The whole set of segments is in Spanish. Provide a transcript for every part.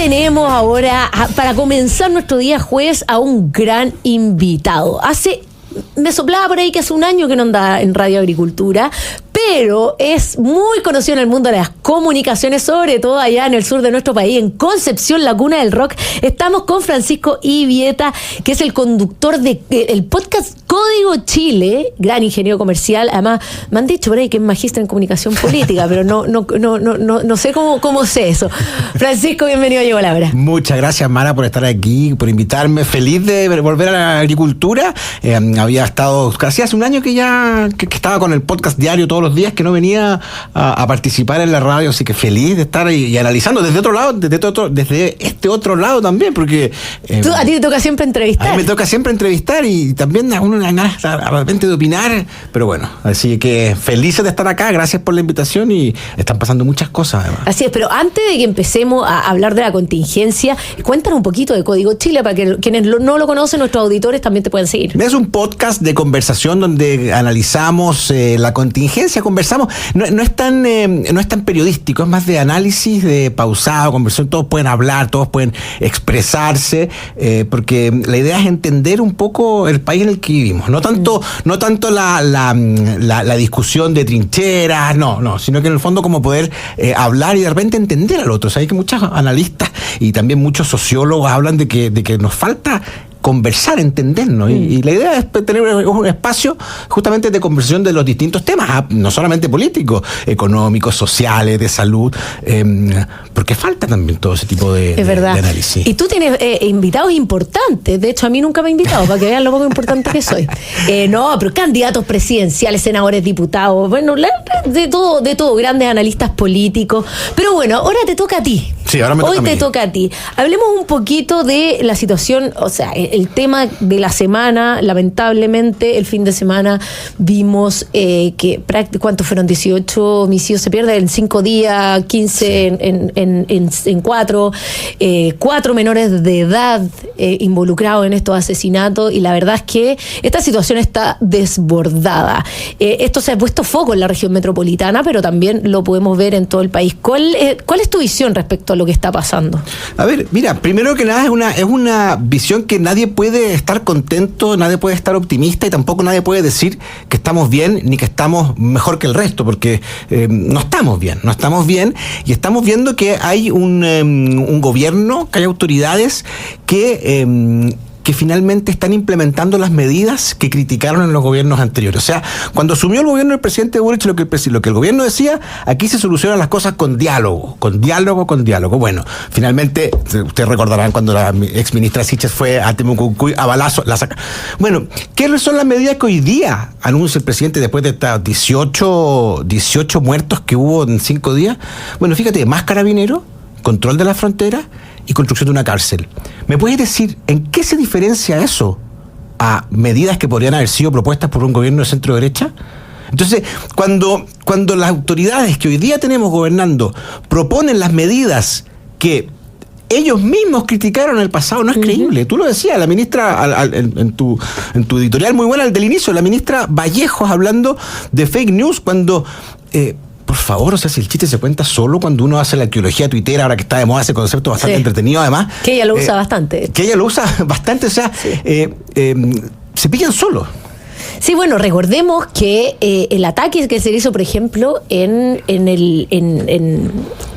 tenemos ahora, para comenzar nuestro día jueves, a un gran invitado. Me soplaba por ahí que hace un año que no anda en Radio Agricultura, pero es muy conocido en el mundo de las comunicaciones, sobre todo allá en el sur de nuestro país, en Concepción, la cuna del rock. Estamos con Francisco Ibieta, que es el conductor del podcast Código Chile, gran ingeniero comercial. Además, me han dicho por ahí que es magíster en comunicación política, pero no sé cómo sé eso. Francisco, bienvenido a Llegó la Hora. Muchas gracias, Mara, por estar aquí, por invitarme. Feliz de volver a la agricultura. Había estado casi hace un año que estaba con el podcast diario todos los días, que no venía a participar en la radio, así que feliz de estar y analizando desde otro lado, desde este otro lado también, porque a ti te toca siempre entrevistar. A mí me toca siempre entrevistar y también a uno le dan ganas de repente de opinar, pero bueno, así que felices de estar acá, gracias por la invitación y están pasando muchas cosas además. Así es, pero antes de que empecemos a hablar de la contingencia, cuéntanos un poquito de Código Chile para que quienes no lo conocen, nuestros auditores también te puedan seguir. Es un podcast de conversación donde analizamos la contingencia, conversamos, no es tan periodístico, es más de análisis, de pausado, conversación, todos pueden hablar, todos pueden expresarse, porque la idea es entender un poco el país en el que vivimos, no tanto la discusión de trincheras, no, sino que en el fondo como poder hablar y de repente entender al otro. O sea, hay que muchos analistas y también muchos sociólogos hablan de que nos falta conversar, entendernos, y la idea es tener un espacio justamente de conversación de los distintos temas, no solamente políticos, económicos, sociales, de salud, porque falta también todo ese tipo de análisis. Y tú tienes invitados importantes, de hecho a mí nunca me han invitado, para que vean lo poco importante que soy. Pero candidatos presidenciales, senadores, diputados, bueno, de todo, grandes analistas políticos, pero bueno, ahora te toca a ti. Sí, ahora me toca a mí. Hoy te toca a ti. Hablemos un poquito de la situación, o sea, el tema de la semana. Lamentablemente, el fin de semana vimos que ¿cuántos fueron? 18 homicidios se pierden en 5 días, 15 en 4, 4 menores de edad involucrados en estos asesinatos, y la verdad es que esta situación está desbordada. Esto se ha puesto foco en la región metropolitana, pero también lo podemos ver en todo el país. ¿Cuál es tu visión respecto a lo que está pasando? A ver, mira, primero que nada es una visión que nadie puede estar contento, nadie puede estar optimista y tampoco nadie puede decir que estamos bien ni que estamos mejor que el resto, porque no estamos bien y estamos viendo que hay un gobierno, que hay autoridades que finalmente están implementando las medidas que criticaron en los gobiernos anteriores. O sea, cuando asumió el gobierno del presidente Boric, lo que el gobierno decía, aquí se solucionan las cosas con diálogo. Bueno, finalmente, ustedes recordarán cuando la exministra Siches fue a Temucucuy a balazo, la saca. Bueno, ¿qué son las medidas que hoy día anuncia el presidente después de estas 18 muertos que hubo en 5 días? Bueno, fíjate, más carabineros, control de la frontera y construcción de una cárcel. ¿Me puedes decir en qué se diferencia eso a medidas que podrían haber sido propuestas por un gobierno de centro derecha? Entonces, cuando las autoridades que hoy día tenemos gobernando proponen las medidas que ellos mismos criticaron en el pasado, no es creíble. Tú lo decías, la ministra, en tu editorial muy buena, el del inicio, la ministra Vallejos hablando de fake news cuando... por favor, o sea, si el chiste se cuenta solo cuando uno hace la arqueología tuitera, ahora que está de moda ese concepto bastante entretenido, además. Que ella lo usa bastante. O sea, se pillan solos. Sí, bueno, recordemos que el ataque que se hizo, por ejemplo, en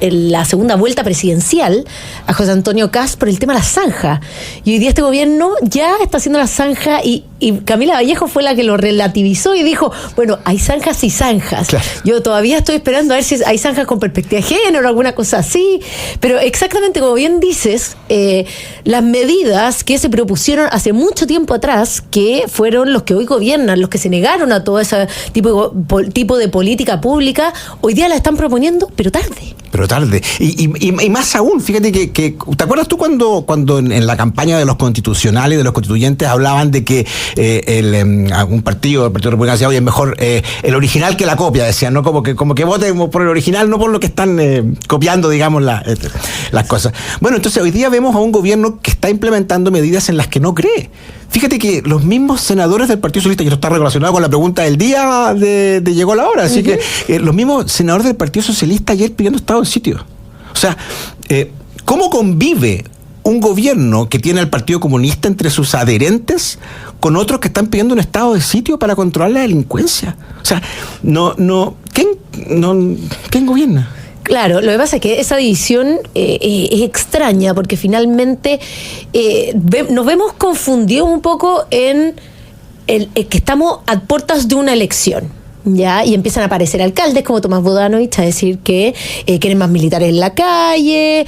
la segunda vuelta presidencial a José Antonio Kast por el tema de la zanja. Y hoy día este gobierno ya está haciendo la zanja y Camila Vallejo fue la que lo relativizó y dijo, bueno, hay zanjas y zanjas. Claro. Yo todavía estoy esperando a ver si hay zanjas con perspectiva de género o alguna cosa así. Pero exactamente como bien dices, las medidas que se propusieron hace mucho tiempo atrás, que fueron los que hoy gobiernan, los que se negaron a todo ese tipo de política pública, hoy día la están proponiendo, pero tarde. Y más aún, fíjate que ¿te acuerdas tú cuando en la campaña de los constitucionales, de los constituyentes, hablaban de que algún partido, el Partido Republicano, decía, oye, es mejor el original que la copia, decían, ¿no? Como que voten por el original, no por lo que están copiando, digamos, las cosas. Bueno, entonces hoy día vemos a un gobierno que está implementando medidas en las que no cree. Fíjate que los mismos senadores del Partido Socialista, y esto está relacionado con la pregunta del día de Llegó la Hora, así que los mismos senadores del Partido Socialista ayer pidiendo estado de sitio. O sea, ¿Cómo convive un gobierno que tiene al Partido Comunista entre sus adherentes con otros que están pidiendo un estado de sitio para controlar la delincuencia? O sea, ¿quién gobierna? Claro, lo que pasa es que esa división es extraña porque finalmente nos vemos confundidos un poco en que estamos a puertas de una elección. Ya, y empiezan a aparecer alcaldes como Tomás Bodanovich a decir que quieren más militares en la calle.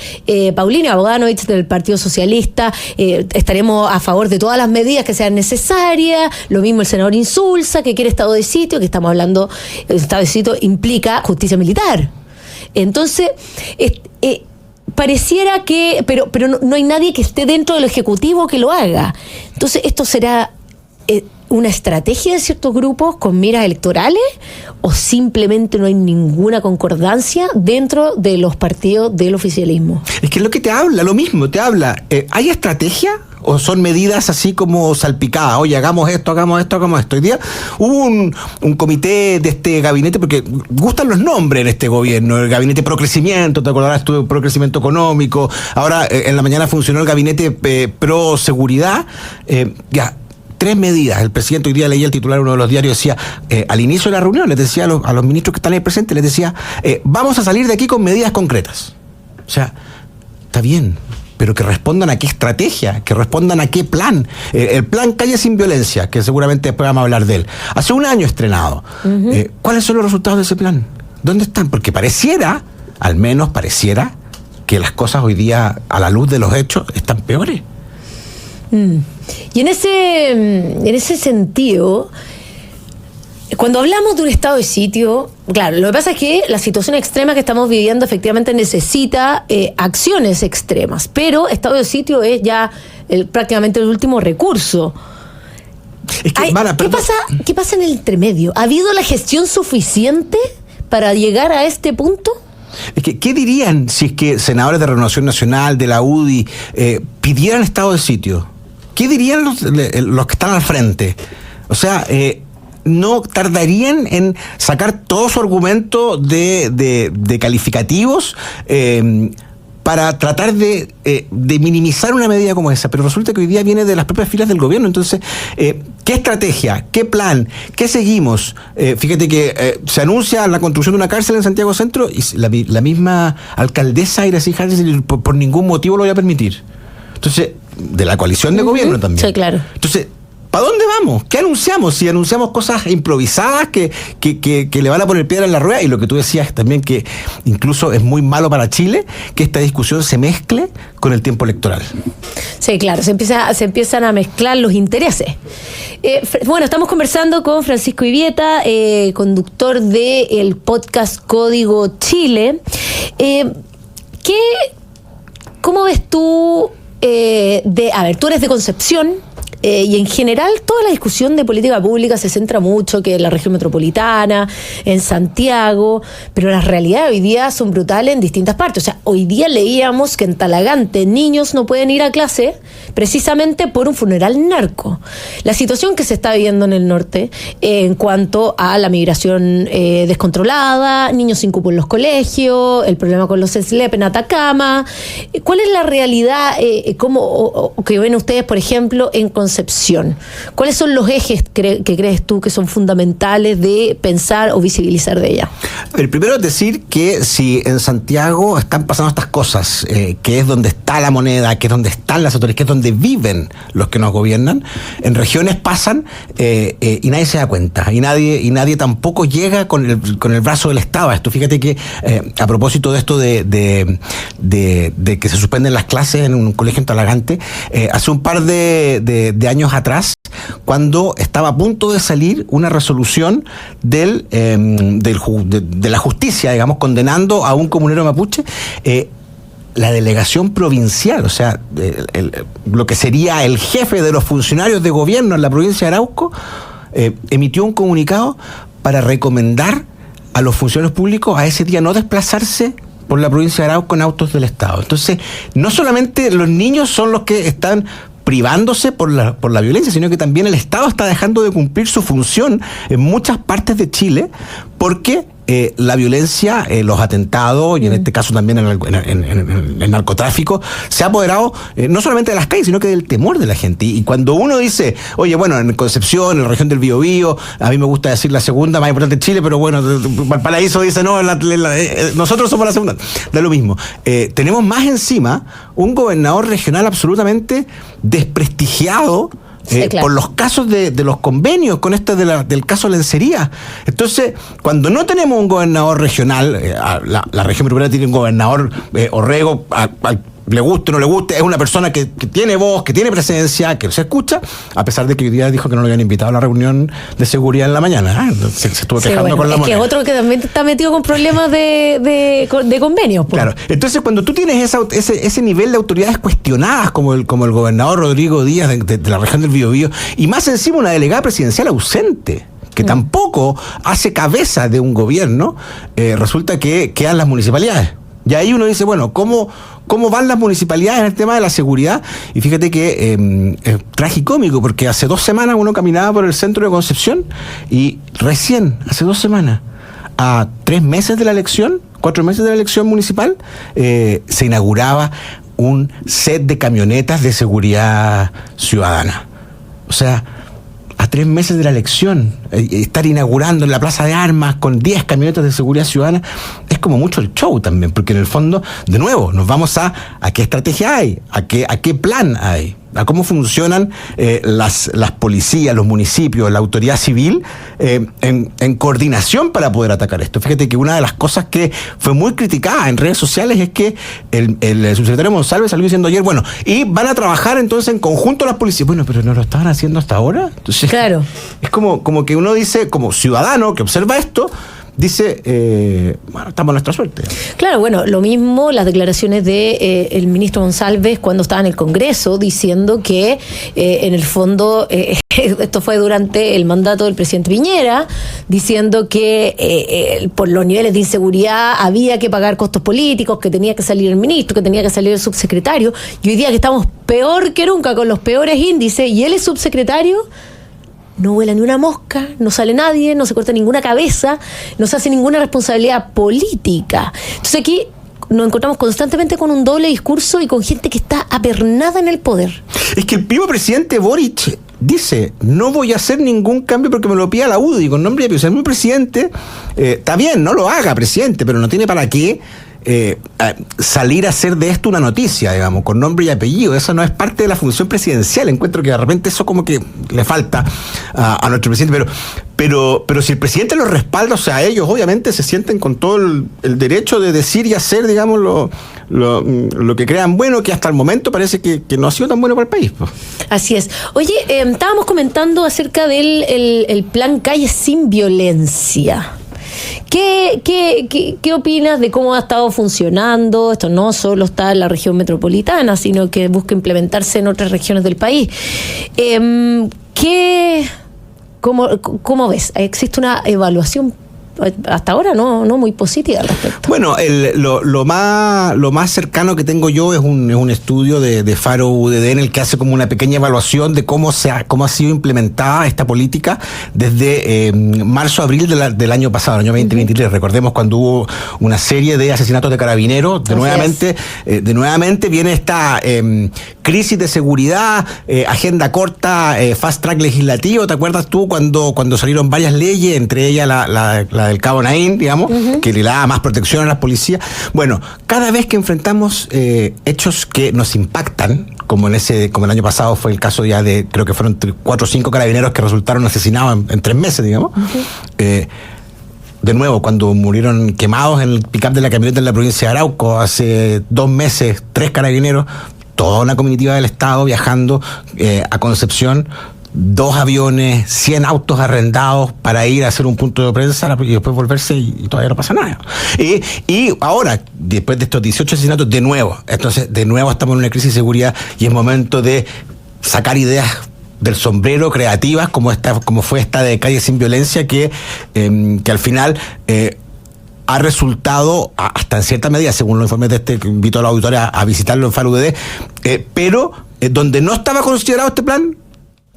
Paulina Bodanovich del Partido Socialista, estaremos a favor de todas las medidas que sean necesarias. Lo mismo el senador Insulza, que quiere estado de sitio, que estamos hablando, el estado de sitio implica justicia militar. Entonces, pareciera que, pero no hay nadie que esté dentro del Ejecutivo que lo haga. Entonces, esto será una estrategia de ciertos grupos con miras electorales, o simplemente no hay ninguna concordancia dentro de los partidos del oficialismo. Es que es lo que te habla, lo mismo, te habla. ¿Hay estrategia? ¿O son medidas así como salpicadas? Oye, hagamos esto. Hoy día hubo un comité de este gabinete, porque gustan los nombres en este gobierno, el gabinete pro crecimiento, te acordarás tú, pro crecimiento económico. Ahora en la mañana funcionó el gabinete pro seguridad. 3 medidas. El presidente, hoy día leía el titular de uno de los diarios, decía, al inicio de la reunión, les decía a los ministros que están ahí presentes, les decía, vamos a salir de aquí con medidas concretas. O sea, está bien, pero que respondan a qué estrategia, que respondan a qué plan. El plan Calle Sin Violencia, que seguramente después vamos a hablar de él. Hace un año estrenado. Uh-huh. ¿Cuáles son los resultados de ese plan? ¿Dónde están? Porque al menos pareciera, que las cosas hoy día, a la luz de los hechos, están peores. Y en ese sentido, cuando hablamos de un estado de sitio, claro, lo que pasa es que la situación extrema que estamos viviendo efectivamente necesita acciones extremas, pero estado de sitio es ya prácticamente el último recurso. Es que, ¿Qué pasa en el intermedio? ¿Ha habido la gestión suficiente para llegar a este punto? Es que, ¿qué dirían si es que senadores de Renovación Nacional, de la UDI, pidieran estado de sitio? ¿Qué dirían los que están al frente? O sea, no tardarían en sacar todo su argumento de calificativos para tratar de minimizar una medida como esa, pero resulta que hoy día viene de las propias filas del gobierno. Entonces, ¿qué estrategia? ¿Qué plan? ¿Qué seguimos? Fíjate que se anuncia la construcción de una cárcel en Santiago Centro y la misma alcaldesa Iracy Harris por ningún motivo lo voy a permitir. Entonces, de la coalición de gobierno también. Sí, claro. Entonces, ¿para dónde vamos? ¿Qué anunciamos? Si anunciamos cosas improvisadas que le van a poner piedra en la rueda, y lo que tú decías también, que incluso es muy malo para Chile que esta discusión se mezcle con el tiempo electoral. Sí, claro, se empiezan a mezclar los intereses. Bueno, estamos conversando con Francisco Ivieta, conductor del podcast Código Chile. ¿Cómo ves tú? Tú eres de Concepción, y en general toda la discusión de política pública se centra mucho que en la región metropolitana, en Santiago, pero las realidades hoy día son brutales en distintas partes. O sea, hoy día leíamos que en Talagante niños no pueden ir a clase precisamente por un funeral narco. La situación que se está viviendo en el norte en cuanto a la migración descontrolada, niños sin cupo en los colegios, el problema con los SLEP en Atacama. ¿Cuál es la realidad que ven ustedes, por ejemplo, en Concepción? ¿Cuáles son los ejes que crees tú que son fundamentales de pensar o visibilizar de ella? El primero es decir que si en Santiago están pasando estas cosas, que es donde está la moneda, que es donde están las autoridades, que es donde viven los que nos gobiernan, en regiones pasan y nadie se da cuenta, y nadie tampoco llega con el brazo del Estado a esto. Fíjate que a propósito de esto de que se suspenden las clases en un colegio en Talagante, hace un par de años atrás, cuando estaba a punto de salir una resolución de la justicia, digamos, condenando a un comunero mapuche, la delegación provincial, o sea, lo que sería el jefe de los funcionarios de gobierno en la provincia de Arauco, emitió un comunicado para recomendar a los funcionarios públicos a ese día no desplazarse por la provincia de Arauco en autos del Estado. Entonces, no solamente los niños son los que están privándose por la violencia, sino que también el Estado está dejando de cumplir su función en muchas partes de Chile, porque la violencia, los atentados, y en este caso también el narcotráfico, se ha apoderado no solamente de las calles, sino que del temor de la gente. Y cuando uno dice, oye, bueno, en Concepción, en la región del Biobío, a mí me gusta decir la segunda más importante de Chile, pero bueno, Valparaíso dice, no, nosotros somos la segunda. Da lo mismo. Tenemos más encima un gobernador regional absolutamente desprestigiado, claro, por los casos de los convenios con del caso Lencería. Entonces, cuando no tenemos un gobernador regional, la región metropolitana tiene un gobernador, Orrego, le guste o no le guste, es una persona que tiene voz, que tiene presencia, que se escucha, a pesar de que hoy día dijo que no lo habían invitado a la reunión de seguridad en la mañana. Se estuvo quejando con la moneda. Es que otro que también está metido con problemas de convenios. Pues. Claro. Entonces, cuando tú tienes ese nivel de autoridades cuestionadas, como el gobernador Rodrigo Díaz de la región del Biobío, y más encima una delegada presidencial ausente, que tampoco hace cabeza de un gobierno, resulta que quedan las municipalidades. Y ahí uno dice, bueno, ¿cómo van las municipalidades en el tema de la seguridad? Y fíjate que es tragicómico, porque hace 2 semanas uno caminaba por el centro de Concepción y recién, hace 2 semanas, a 3 meses de la elección, 4 meses de la elección municipal, se inauguraba un set de camionetas de seguridad ciudadana. O sea, a 3 meses de la elección, estar inaugurando en la Plaza de Armas con 10 camionetas de seguridad ciudadana, es como mucho el show también, porque en el fondo, de nuevo, nos vamos a qué estrategia hay, a qué plan hay, a cómo funcionan las policías, los municipios, la autoridad civil en coordinación para poder atacar esto. Fíjate que una de las cosas que fue muy criticada en redes sociales es que el subsecretario Monsalve salió diciendo ayer, bueno, y van a trabajar entonces en conjunto las policías. Bueno, pero no lo estaban haciendo hasta ahora. Entonces, claro. Es como que uno dice, como ciudadano que observa esto, dice, bueno, estamos a nuestra suerte. Claro, bueno, lo mismo las declaraciones de el ministro González cuando estaba en el Congreso, diciendo que en el fondo, esto fue durante el mandato del presidente Piñera, diciendo que por los niveles de inseguridad había que pagar costos políticos, que tenía que salir el ministro, que tenía que salir el subsecretario, y hoy día que estamos peor que nunca, con los peores índices, y él es subsecretario, no vuela ni una mosca, no sale nadie, no se corta ninguna cabeza, no se hace ninguna responsabilidad política. Entonces aquí nos encontramos constantemente con un doble discurso y con gente que está apernada en el poder. Es que el mismo presidente Boric dice, no voy a hacer ningún cambio porque me lo pida la UDI con nombre y apellido. O sea, el mismo presidente, está bien, no lo haga, presidente, pero no tiene para qué salir a hacer de esto una noticia, digamos, con nombre y apellido. Eso no es parte de la función presidencial. Encuentro que de repente eso como que le falta a nuestro presidente, pero si el presidente lo respalda, o sea, ellos obviamente se sienten con todo el derecho de decir y hacer, digamos, lo que crean bueno, que hasta el momento parece que no ha sido tan bueno para el país. Así es. Oye, estábamos comentando acerca del el plan Calles sin Violencia. ¿Qué opinas de cómo ha estado funcionando? Esto no solo está en la región metropolitana, sino que busca implementarse en otras regiones del país. ¿Cómo ves? ¿Existe una evaluación hasta ahora no muy positiva al respecto? Bueno, lo más cercano que tengo yo es un estudio de Faro UDD en el que hace como una pequeña evaluación de cómo ha sido implementada esta política desde marzo-abril del año pasado, el año 2023. Recordemos cuando hubo una serie de asesinatos de carabineros. De nuevamente viene esta crisis de seguridad, agenda corta, fast track legislativo. ¿Te acuerdas tú cuando salieron varias leyes, entre ellas la del Cabo Naín, digamos, que le daba más protección a las policías? Bueno, cada vez que enfrentamos hechos que nos impactan, como el año pasado fue el caso ya de, creo que fueron 4 o 5 carabineros que resultaron asesinados en 3 meses, digamos. De nuevo, cuando murieron quemados en el pick-up de la camioneta en la provincia de Arauco, hace 2 meses, 3 carabineros, toda una comitiva del Estado viajando a Concepción, 2 aviones, 100 autos arrendados para ir a hacer un punto de prensa y después volverse y todavía no pasa nada. Y ahora, después de estos 18 asesinatos, de nuevo estamos en una crisis de seguridad y es momento de sacar ideas del sombrero, creativas, como fue esta de Calles sin Violencia, que al final ha resultado, hasta en cierta medida, según los informes de que invito a los auditores a visitarlo en Faro UDD, pero donde no estaba considerado este plan,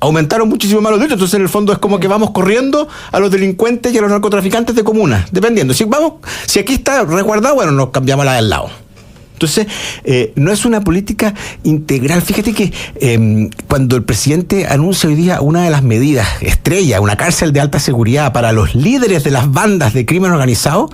aumentaron muchísimo más los delitos. Entonces, en el fondo, es como que vamos corriendo a los delincuentes y a los narcotraficantes de comuna, dependiendo. Si aquí está resguardado, bueno, nos cambiamos la del lado. Entonces, no es una política integral. Fíjate que cuando el presidente anuncia hoy día una de las medidas estrella, una cárcel de alta seguridad para los líderes de las bandas de crimen organizado,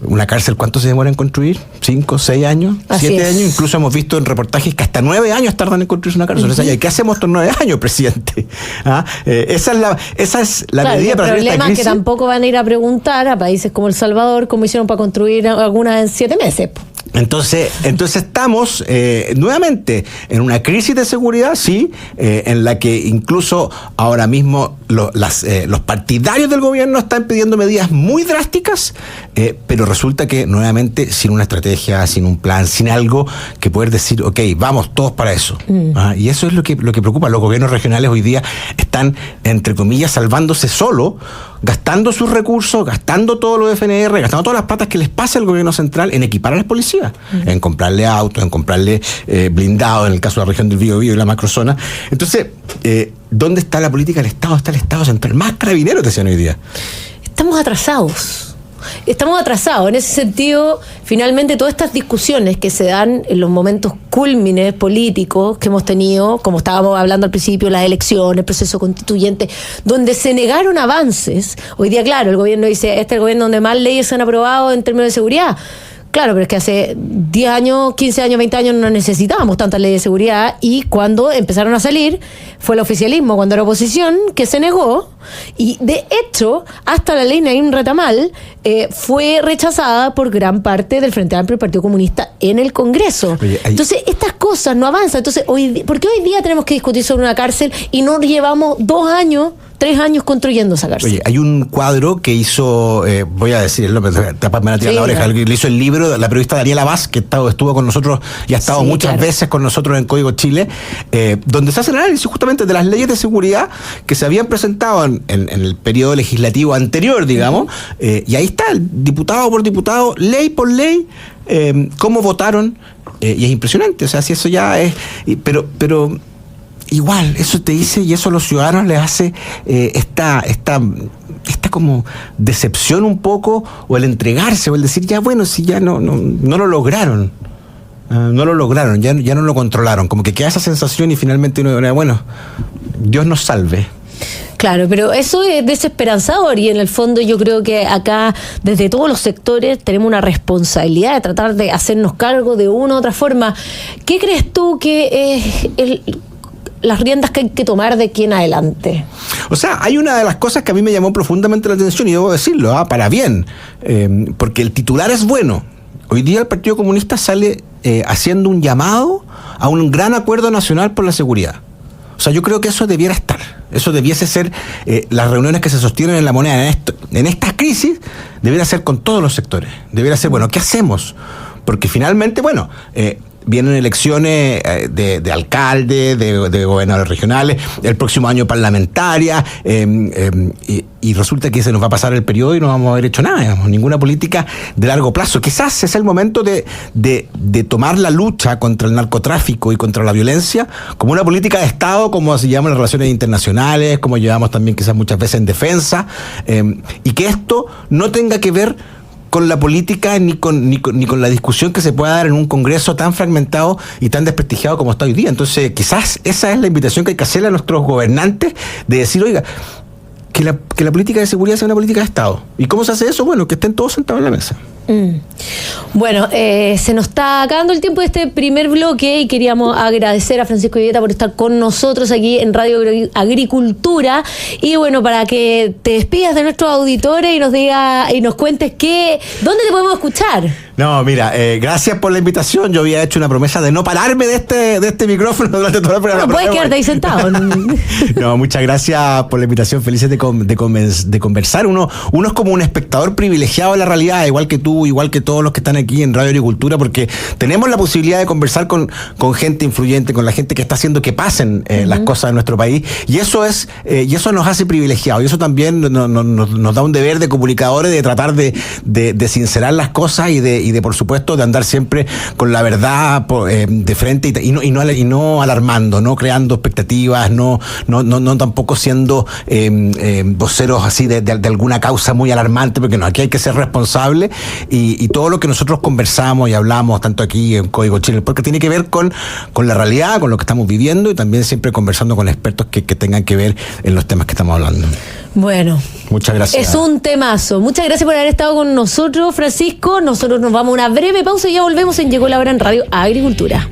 una cárcel, ¿cuánto se demora en construir? ¿5, 6 años? Así 7 es. años. Incluso hemos visto en reportajes que hasta 9 años tardan en construirse una cárcel. O sea, ¿y qué hacemos estos 9 años, presidente? Esa es la Claro, medida para el problema es crisis. que tampoco van a ir a preguntar a países como El Salvador cómo hicieron para construir algunas en 7 meses. Entonces estamos nuevamente en una crisis de seguridad, sí, en la que incluso ahora mismo los partidarios del gobierno están pidiendo medidas muy drásticas, pero resulta que nuevamente sin una estrategia, sin un plan, sin algo que poder decir, ok, vamos todos para eso. Y eso es lo que preocupa. Los gobiernos regionales hoy día están, entre comillas, salvándose solo, gastando sus recursos, gastando todo lo de FNR, gastando todas las patas que les pasa al gobierno central en equipar a las policías, en comprarle autos, en comprarle blindados, en el caso de la región del Biobío y la macrozona. Entonces, ¿dónde está la política del Estado? Está el Estado central. Más carabineros decían hoy día. Estamos atrasados. En ese sentido, finalmente todas estas discusiones que se dan en los momentos cúlmines políticos que hemos tenido, como estábamos hablando al principio, las elecciones, el proceso constituyente, donde se negaron avances. Hoy día, claro, el gobierno dice, este es el gobierno donde más leyes se han aprobado en términos de seguridad. Claro, pero es que hace 10 años, 15 años, 20 años no necesitábamos tantas leyes de seguridad, y cuando empezaron a salir fue el oficialismo, cuando era oposición, que se negó, y de hecho hasta la ley Naim Retamal fue rechazada por gran parte del Frente Amplio y Partido Comunista en el Congreso. Oye, entonces estas cosas no avanzan. Entonces, ¿por qué hoy día tenemos que discutir sobre una cárcel y no llevamos 2 años, 3 años construyendo esa cárcel? Oye, hay un cuadro que hizo, voy a decir el nombre, tapadme la tira la oreja, le hizo el libro la periodista Daniela Vaz, que estuvo con nosotros y ha estado muchas veces con nosotros en Código Chile, donde se hace el análisis justamente de las leyes de seguridad que se habían presentado en el periodo legislativo anterior, digamos, y ahí está, diputado por diputado, ley por ley, cómo votaron, y es impresionante. O sea, si eso ya es... Pero igual, eso te dice, y eso a los ciudadanos les hace esta como decepción un poco, o el entregarse, o el decir, ya bueno, si ya no lo lograron. No lo lograron, ya no lo controlaron. Como que queda esa sensación y finalmente uno dice, bueno, Dios nos salve. Claro, pero eso es desesperanzador, y en el fondo yo creo que acá desde todos los sectores tenemos una responsabilidad de tratar de hacernos cargo de una u otra forma. ¿Qué crees tú que es las riendas que hay que tomar de aquí en adelante? O sea, hay una de las cosas que a mí me llamó profundamente la atención, y debo decirlo, para bien, porque el titular es bueno. Hoy día el Partido Comunista sale haciendo un llamado a un gran acuerdo nacional por la seguridad. O sea, yo creo que eso debiera estar. Eso debiese ser, las reuniones que se sostienen en La Moneda en esta crisis, debiera ser con todos los sectores. Debiera ser, bueno, ¿qué hacemos? Porque finalmente, bueno, vienen elecciones de alcaldes, de gobernadores regionales, el próximo año parlamentarias, y resulta que se nos va a pasar el periodo y no vamos a haber hecho nada, digamos, ninguna política de largo plazo. Quizás es el momento de tomar la lucha contra el narcotráfico y contra la violencia como una política de Estado, como se llama en las relaciones internacionales, como llevamos también quizás muchas veces en defensa, y que esto no tenga que ver con la política ni con la discusión que se pueda dar en un Congreso tan fragmentado y tan desprestigiado como está hoy día. Entonces, quizás esa es la invitación que hay que hacerle a nuestros gobernantes, de decir, oiga, que la política de seguridad sea una política de Estado. ¿Y cómo se hace eso? Bueno, que estén todos sentados en la mesa. Bueno, se nos está acabando el tiempo de este primer bloque, y queríamos agradecer a Francisco Villeta por estar con nosotros aquí en Radio Agricultura. Y bueno, para que te despidas de nuestros auditores y nos diga y nos cuentes dónde te podemos escuchar. No, mira, gracias por la invitación. Yo había hecho una promesa de no pararme de este micrófono durante todo el programa. No puedes quedarte ahí sentado. No, muchas gracias por la invitación. Felices de conversar. Uno es como un espectador privilegiado de la realidad, igual que tú, tú, igual que todos los que están aquí en Radio Agricultura, porque tenemos la posibilidad de conversar con gente influyente, con la gente que está haciendo que pasen las cosas en nuestro país, y eso nos hace privilegiados, y eso también nos da un deber de comunicadores de tratar de sincerar las cosas y de por supuesto de andar siempre con la verdad de frente y no alarmando, no creando expectativas, no tampoco siendo voceros así de alguna causa muy alarmante, porque no, aquí hay que ser responsable, y todo lo que nosotros conversamos y hablamos tanto aquí en Código Chile, porque tiene que ver con la realidad, con lo que estamos viviendo, y también siempre conversando con expertos que tengan que ver en los temas que estamos hablando. Bueno, muchas gracias. Es un temazo. Muchas gracias por haber estado con nosotros, Francisco. Nosotros nos vamos a una breve pausa y ya volvemos en Llegó la Hora en Radio Agricultura.